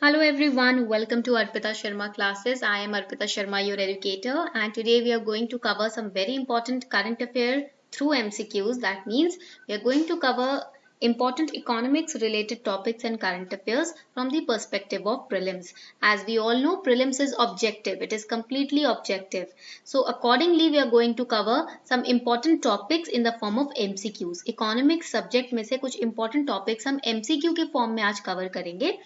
Hello everyone, welcome to Arpita Sharma classes. I am Arpita Sharma, your educator, and today we are going to cover some very important current affair through MCQs. That means we are going to cover important economics related topics and current affairs from the perspective of prelims. As we all know, prelims is objective. It is completely objective. So accordingly, we are going to cover some important topics in the form of MCQs. Economics subject में से कुछ important topics हम MCQ के form में आज cover करेंगे.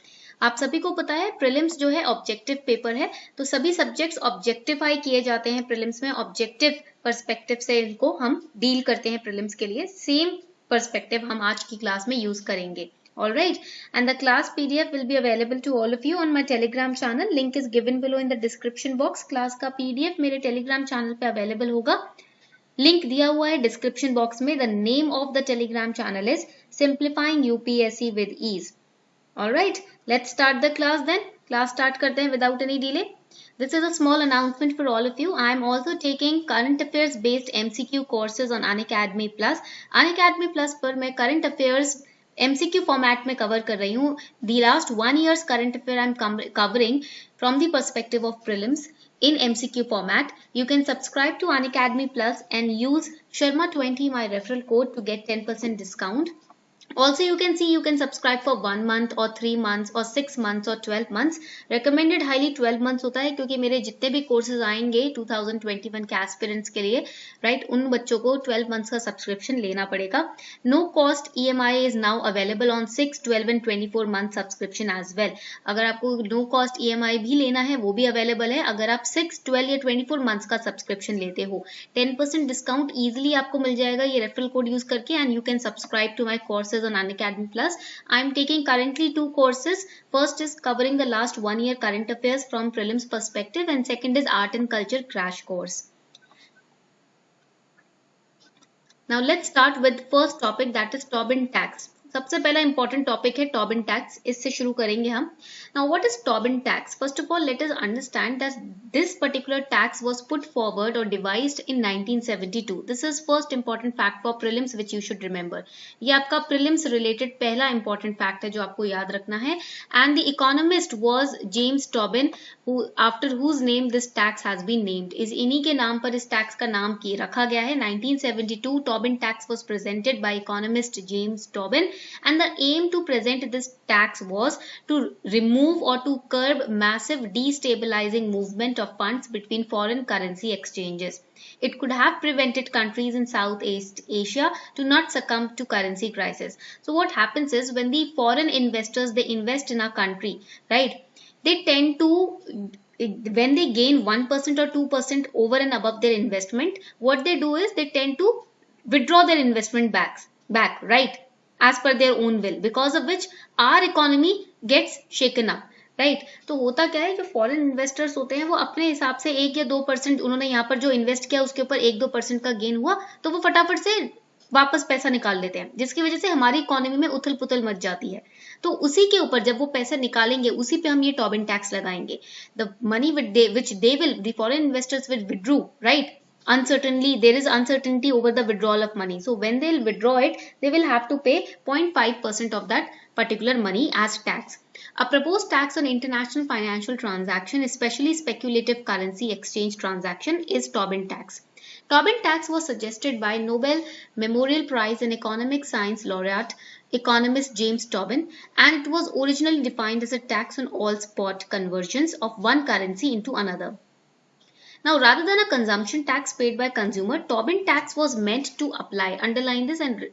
आप सभी को पता है प्रीलिम्स जो है ऑब्जेक्टिव पेपर है, तो सभी सब्जेक्ट्स ऑब्जेक्टिफाई किए जाते हैं प्रीलिम्स में. ऑब्जेक्टिव पर्सपेक्टिव से इनको हम डील करते हैं प्रीलिम्स के लिए. सेम पर्सपेक्टिव हम आज की क्लास में यूज करेंगे. All right, and the class PDF will be available to all of you on my Telegram channel. Link is given below in the description box. Class का PDF मेरे Telegram channel पे available होगा. Link दिया हुआ है description box में. The name of the Telegram channel is simplifying UPSC with ease. Alright, let's start the class then. Class start करते हैं without any delay. This is a small announcement for all of you. I am also taking current affairs based MCQ courses on Unacademy Plus. Unacademy Plus पर मैं current affairs MCQ format में cover कर रही हूँ. The last 1 year's current affair I am covering from the perspective of prelims in MCQ format. You can subscribe to Unacademy Plus and use Sharma20 my referral code to get 10% discount. Also, you can subscribe for 1 month or 3 months or 6 months or 12 months. Recommended highly 12 months होता है क्योंकि मेरे जितने भी courses आएंगे 2021 के aspirants के लिए, राइट, उन बच्चों को 12 मंथ्स का सब्सक्रिप्शन लेना पड़ेगा. No cost EMI is now available on 6, 12 and 24 month subscription as well. अगर आपको नो कॉस्ट EMI भी लेना है वो भी अवेलेबल है. अगर आप 6, 12 या 24 मंथ्स का सब्सक्रिप्शन लेते हो, 10% डिस्काउंट इजिली आपको मिल जाएगा ये रेफरल कोड यूज करके. And you can subscribe to my courses on Unacademy Plus. I am taking currently 2 courses. First is covering the last 1 year current affairs from prelims perspective, and second is art and culture crash course. Now let's start with first topic, that is Tobin tax. सबसे पहला important topic है Tobin tax. इससे शुरू करेंगे हम. Now what is Tobin tax? First of all let us understand that this particular tax was put forward और devised in 1972. This is first important fact for prelims which you should remember. ये आपका prelims related पहला important fact है जो आपको याद रखना है. And the economist was James Tobin, after whose name this tax has been named. इस इन्हीं के नाम पर इस टैक्स का नाम की रखा गया है. 1972 Tobin tax was presented by economist James Tobin. And the aim to present this tax was to remove or to curb massive destabilizing movement of funds between foreign currency exchanges. It could have prevented countries in Southeast Asia to not succumb to currency crisis. So what happens is when the foreign investors, they invest in a country, right? They tend to, when they gain 1% or 2% over and above their investment, what they do is they tend to withdraw their investment back, right? As per their own will, because of which our economy gets shaken up, right? तो होता क्या है, जो foreign investors होते हैं वो अपने हिसाब से 1 या 2% उन्होंने यहाँ पर जो इन्वेस्ट किया उसके ऊपर 1-2% का गेन हुआ तो वो फटाफट से वापस पैसा निकाल लेते हैं, जिसकी वजह से हमारी इकोनॉमी में उथल पुथल मच जाती है. तो उसी के ऊपर जब वो पैसा निकालेंगे उसी पे हम ये टॉबिन टैक्स लगाएंगे. The money which they will, the foreign investors will withdrew, right? Uncertainty, there is uncertainty over the withdrawal of money. So when they'll withdraw it, they will have to pay 0.5% of that particular money as tax. A proposed tax on international financial transaction, especially speculative currency exchange transaction, is Tobin tax. Tobin tax was suggested by Nobel Memorial Prize in Economic Science laureate economist James Tobin, and it was originally defined as a tax on all spot conversions of one currency into another. Now, rather than a consumption tax paid by consumer, Tobin tax was meant to apply. Underline this and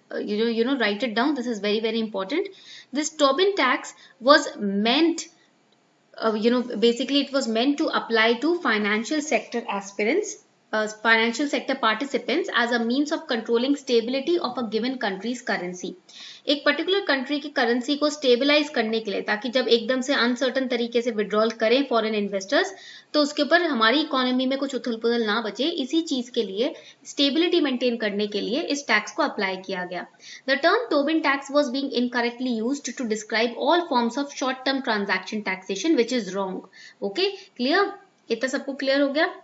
write it down. This is very, very important. This Tobin tax was meant, basically it was meant to apply to financial sector aspirants, financial sector participants as a means of controlling stability of a given country's currency. एक particular country की currency को stabilise करने के लिए, ताकि जब एकदम से अनसर्टन तरीके से विड्रॉल करें फॉरेन इन्वेस्टर्स तो उसके ऊपर हमारी इकोनॉमी में कुछ उथल पुथल ना बचे, इसी चीज के लिए स्टेबिलिटी मेंटेन करने के लिए इस टैक्स को अप्लाई किया गया. The term Tobin tax was being incorrectly used to describe all forms of short term transaction taxation which is wrong. Okay, clear? इतना सबको क्लियर हो गया?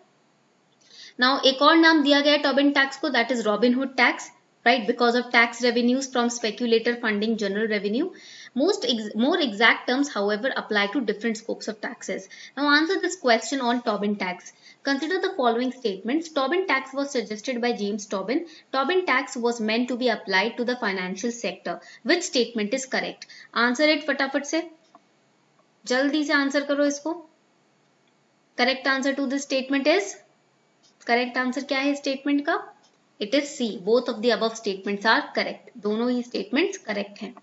नाउ एक और नाम दिया गया टोबिन टैक्स को, that is robin hood tax. right? Because of tax revenues from speculator funding general revenue. More exact terms, however, apply to different scopes of taxes. Now answer this question on Tobin tax. Consider the following statements. Tobin tax was suggested by James Tobin. Tobin tax was meant to be applied to the financial sector. Which statement is correct? Answer it फटाफट से, जल्दी से answer करो इसको. Correct answer to this statement is, correct answer क्या है statement का? It is C. Both of the above statements are correct. दोनों ही स्टेटमेंट्स करेक्ट हैं.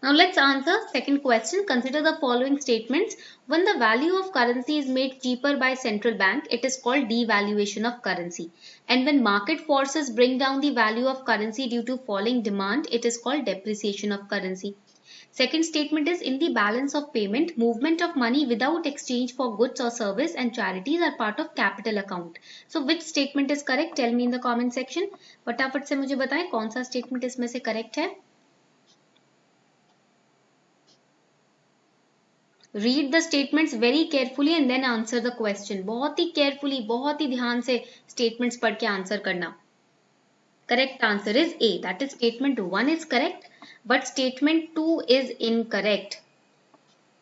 Now let's answer second question. Consider the following statements. When the value of currency is made cheaper by central bank, it is called devaluation of currency. And when market forces bring down the value of currency due to falling demand, it is called depreciation of currency. Second statement is, in the balance of payment, movement of money without exchange for goods or service and charities are part of capital account. So which statement is correct? Tell me in the comment section. फटाफट से मुझे बताएं कौन सा statement इसमें से correct है. Read the statements very carefully and then answer the question. बहुत ही carefully, बहुत ही ध्यान से statements पढ़ के answer करना. Correct answer is A. That is statement 1 is correct, but statement 2 is incorrect.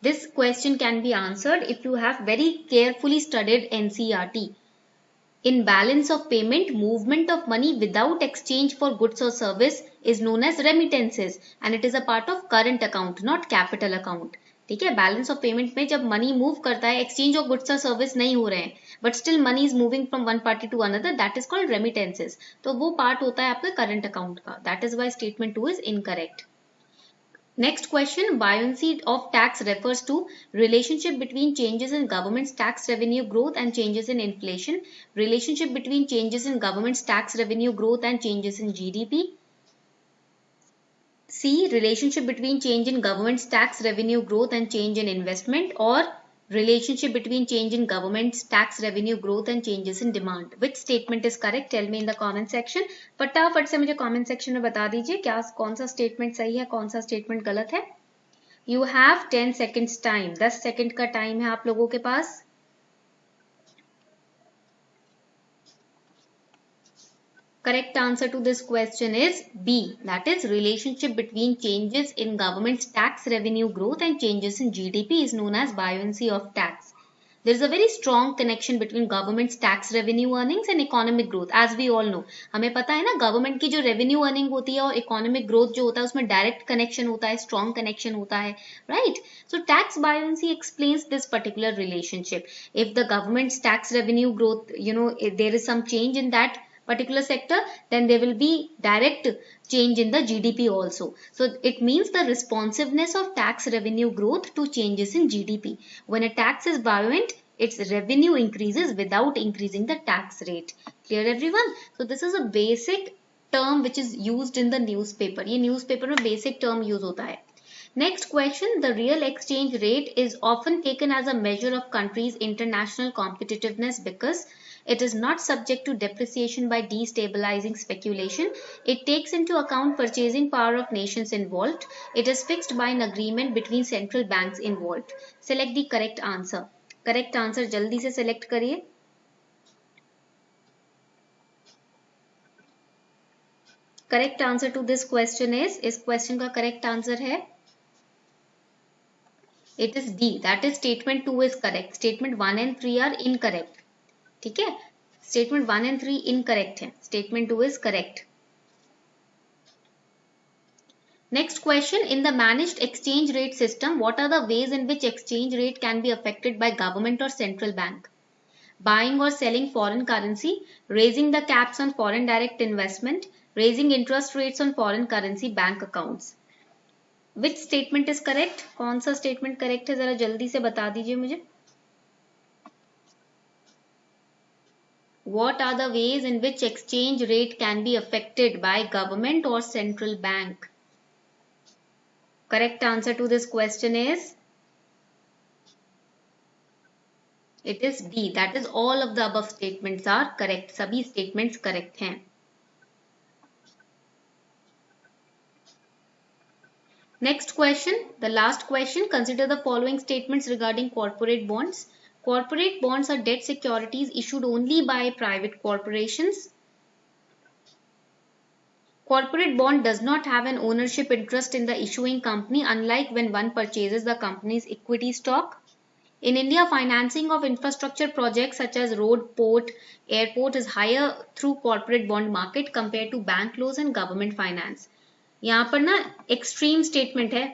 This question can be answered if you have very carefully studied NCERT. In balance of payment, movement of money without exchange for goods or service is known as remittances and it is a part of current account, not capital account. ठीक है, balance of payment में जब money move करता है, exchange of goods और service नहीं हो रहे हैं, but still money is moving from one party to another, that is called remittances. तो वो पार्ट होता है आपके करंट अकाउंट का. That is why statement 2 is incorrect. Next question, buoyancy of tax refers to relationship between changes in government's tax revenue growth and changes in inflation, relationship between changes in government's tax revenue growth and changes in GDP. C, relationship between change in government's tax revenue growth and change in investment, or relationship between change in government's tax revenue growth and changes in demand. Which statement is correct? Tell me in the comment section. फटाफट से मुझे comment section में बता दीजिए क्या कौन सा statement सही है, कौन सा statement गलत है. You have 10 seconds time. 10 second का टाइम है आप लोगों के पास. Correct answer to this question is B. That is, relationship between changes in government's tax revenue growth and changes in GDP is known as buoyancy of tax. There is a very strong connection between government's tax revenue earnings and economic growth, as we all know. हमें पता है ना, government की जो revenue earning होती है और economic growth जो होता है उसमें डायरेक्ट कनेक्शन होता है, स्ट्रॉन्ग कनेक्शन होता है, right? So tax buoyancy explains this particular relationship. If the government's tax revenue growth, there is some change in that particular sector, then there will be direct change in the GDP also. So it means the responsiveness of tax revenue growth to changes in GDP. When a tax is buoyant, its revenue increases without increasing the tax rate. Clear everyone? So this is a basic term which is used in the newspaper. ये newspaper में basic term use होता है. Next question, the real exchange rate is often taken as a measure of countries' international competitiveness because it is not subject to depreciation by destabilizing speculation. It takes into account purchasing power of nations involved. It is fixed by an agreement between central banks involved. Select the correct answer. Correct answer जल्दी से select करिए. Correct answer to this question is, इस question का correct answer है, it is D. That is statement 2 is correct. Statement 1 and 3 are incorrect. ठीक है, statement 1 and 3 incorrect है, statement 2 is correct. Next question, in the managed exchange rate system what are the ways in which exchange rate can be affected by government और central bank? Buying और selling foreign currency, raising the caps on foreign direct investment, raising interest rates on foreign currency bank accounts. Which statement is correct? कौन सा statement correct है, जरा जल्दी से बता दीजिए मुझे. What are the ways in which exchange rate can be affected by government or central bank? Correct answer to this question is, it is D. That is, all of the above statements are correct. सभी statements correct हैं. Next question, the last question. Consider the following statements regarding corporate bonds. Corporate bonds are debt securities issued only by private corporations. Corporate bond does not have an ownership interest in the issuing company, unlike when one purchases the company's equity stock. In India, financing of infrastructure projects such as road, port, airport is higher through corporate bond market compared to bank loans and government finance. यहाँ पर ना extreme statement है.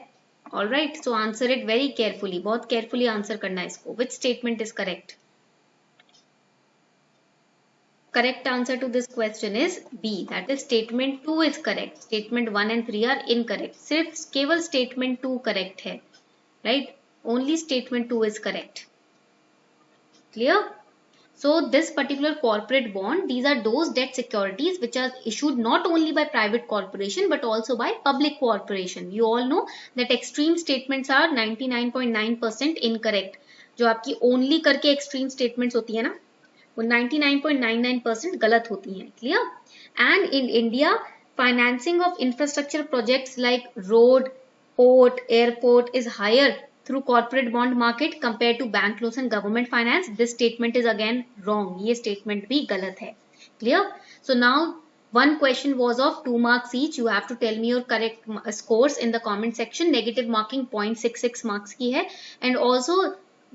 All right, so answer it very carefully. बहुत carefully answer करना है इसको. Which statement is correct? Correct answer to this question is B. That is statement 2 is correct. Statement 1 and 3 are incorrect. सिर्फ केवल statement 2 correct है. Right? Only statement 2 is correct. Clear? So this particular corporate bond, these are those debt securities which are issued not only by private corporation but also by public corporation. You all know that extreme statements are 99.9% incorrect. जो आपकी only करके extreme statements होती है ना, वो 99.99% गलत होती हैं. Clear? And in India, financing of infrastructure projects like road, port, airport is higher through corporate bond market compared to bank loans and government finance. This statement is again wrong. ये statement भी गलत है. Clear? So now one question was of 2 marks each. You have to tell me your correct scores in the comment section. Negative marking 0.66 marks की है. And also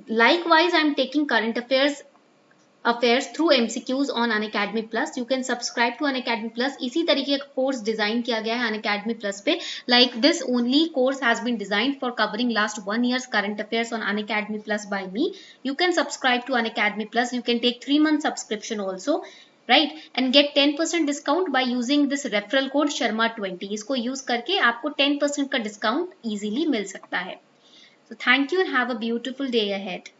likewise I am taking current affairs through MCQs on Unacademy Plus. You can subscribe to Unacademy Plus. इसी तरीके का course design किया गया है Unacademy Plus पे. Like this only course has been designed for covering last 1 year's current affairs on Unacademy Plus by me. You can subscribe to Unacademy Plus. You can take 3-month subscription also, right? And get 10% discount by using this referral code Sharma20. इसको use करके आपको 10% का discount easily मिल सकता है. So thank you and have a beautiful day ahead.